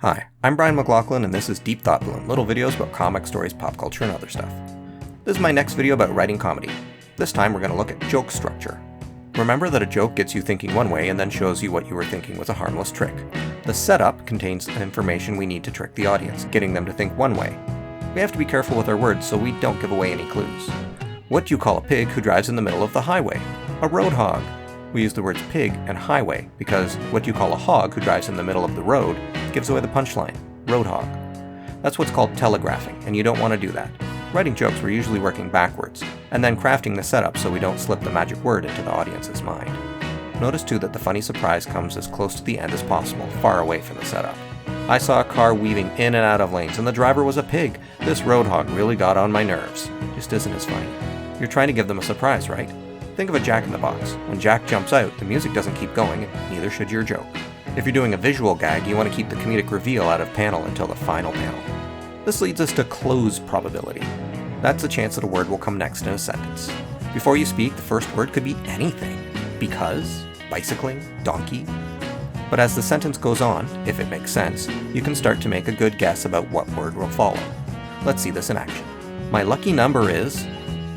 Hi, I'm Brian McLachlan, and this is Deep Thought Balloon, little videos about comic stories, pop culture, and other stuff. This is my next video about writing comedy. This time we're going to look at joke structure. Remember that a joke gets you thinking one way and then shows you what you were thinking was a harmless trick. The setup contains the information we need to trick the audience, getting them to think one way. We have to be careful with our words so we don't give away any clues. What do you call a pig who drives in the middle of the highway? A road hog. We use the words pig and highway because what you call a hog who drives in the middle of the road gives away the punchline, road hog. That's what's called telegraphing, and you don't want to do that. Writing jokes, we're usually working backwards, and then crafting the setup so we don't slip the magic word into the audience's mind. Notice too that the funny surprise comes as close to the end as possible, far away from the setup. I saw a car weaving in and out of lanes, and the driver was a pig. This road hog really got on my nerves. Just isn't as funny. You're trying to give them a surprise, right? Think of a Jack in the Box. When Jack jumps out, the music doesn't keep going, and neither should your joke. If you're doing a visual gag, you want to keep the comedic reveal out of panel until the final panel. This leads us to cloze probability. That's the chance that a word will come next in a sentence. Before you speak, the first word could be anything. Because, bicycling, donkey. But as the sentence goes on, if it makes sense, you can start to make a good guess about what word will follow. Let's see this in action. My lucky number is...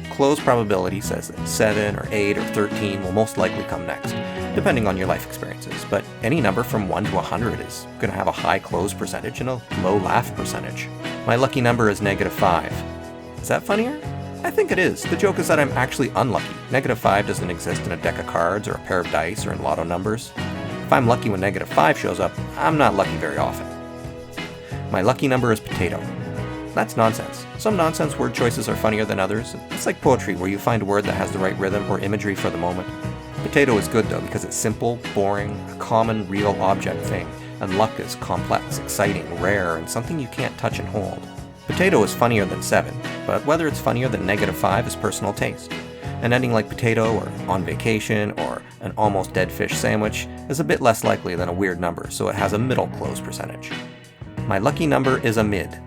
Cloze probability says that 7 or 8 or 13 will most likely come next, depending on your life experiences, but any number from 1 to 100 is going to have a high cloze percentage and a low laugh percentage. My lucky number is -5. Is that funnier? I think it is. The joke is that I'm actually unlucky. -5 doesn't exist in a deck of cards or a pair of dice or in lotto numbers. If I'm lucky when -5 shows up, I'm not lucky very often. My lucky number is potato. That's nonsense. Some nonsense word choices are funnier than others. It's like poetry where you find a word that has the right rhythm or imagery for the moment. Potato is good though because it's simple, boring, a common, real object thing, and luck is complex, exciting, rare, and something you can't touch and hold. Potato is funnier than 7, but whether it's funnier than -5 is personal taste. An ending like potato or on vacation or an almost dead fish sandwich is a bit less likely than a weird number, so it has a middle cloze percentage. My lucky number is a mid.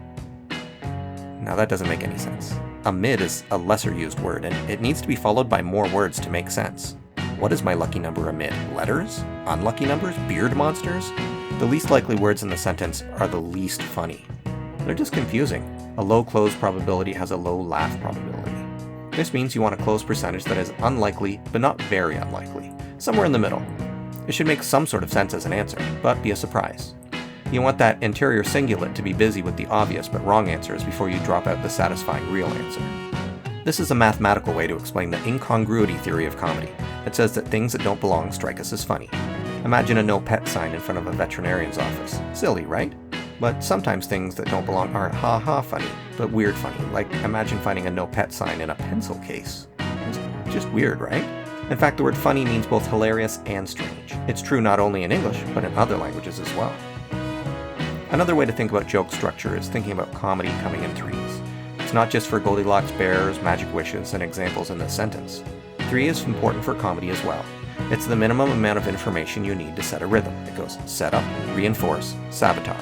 Now that doesn't make any sense. A mid is a lesser used word, and it needs to be followed by more words to make sense. What is my lucky number amid? Letters? Unlucky numbers? Beard monsters? The least likely words in the sentence are the least funny. They're just confusing. A low cloze probability has a low laugh probability. This means you want a cloze percentage that is unlikely, but not very unlikely. Somewhere in the middle. It should make some sort of sense as an answer, but be a surprise. You want that interior cingulate to be busy with the obvious but wrong answers before you drop out the satisfying real answer. This is a mathematical way to explain the incongruity theory of comedy. It says that things that don't belong strike us as funny. Imagine a no pet sign in front of a veterinarian's office. Silly, right? But sometimes things that don't belong aren't ha-ha funny, but weird funny, like imagine finding a no pet sign in a pencil case. It's just weird, right? In fact, the word funny means both hilarious and strange. It's true not only in English, but in other languages as well. Another way to think about joke structure is thinking about comedy coming in threes. It's not just for Goldilocks bears, magic wishes, and examples in this sentence. 3 is important for comedy as well. It's the minimum amount of information you need to set a rhythm. It goes set up, reinforce, sabotage.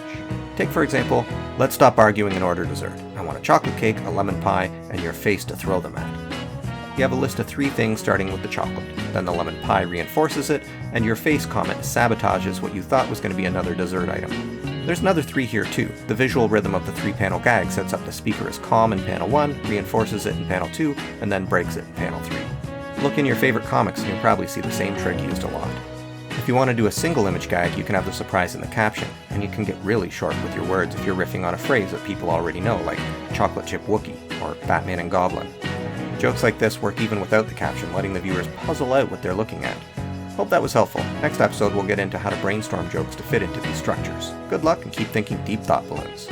Take for example, let's stop arguing and order dessert. I want a chocolate cake, a lemon pie, and your face to throw them at. You have a list of 3 things starting with the chocolate. Then the lemon pie reinforces it, and your face comment sabotages what you thought was going to be another dessert item. There's another 3 here too. The visual rhythm of the 3-panel gag sets up the speaker as calm in panel 1, reinforces it in panel 2, and then breaks it in panel 3. Look in your favorite comics and you'll probably see the same trick used a lot. If you want to do a single image gag, you can have the surprise in the caption, and you can get really short with your words if you're riffing on a phrase that people already know, like chocolate chip Wookie or Batman and Goblin. Jokes like this work even without the caption, letting the viewers puzzle out what they're looking at. Hope that was helpful. Next episode we'll get into how to brainstorm jokes to fit into these structures. Good luck and keep thinking deep thought balloons.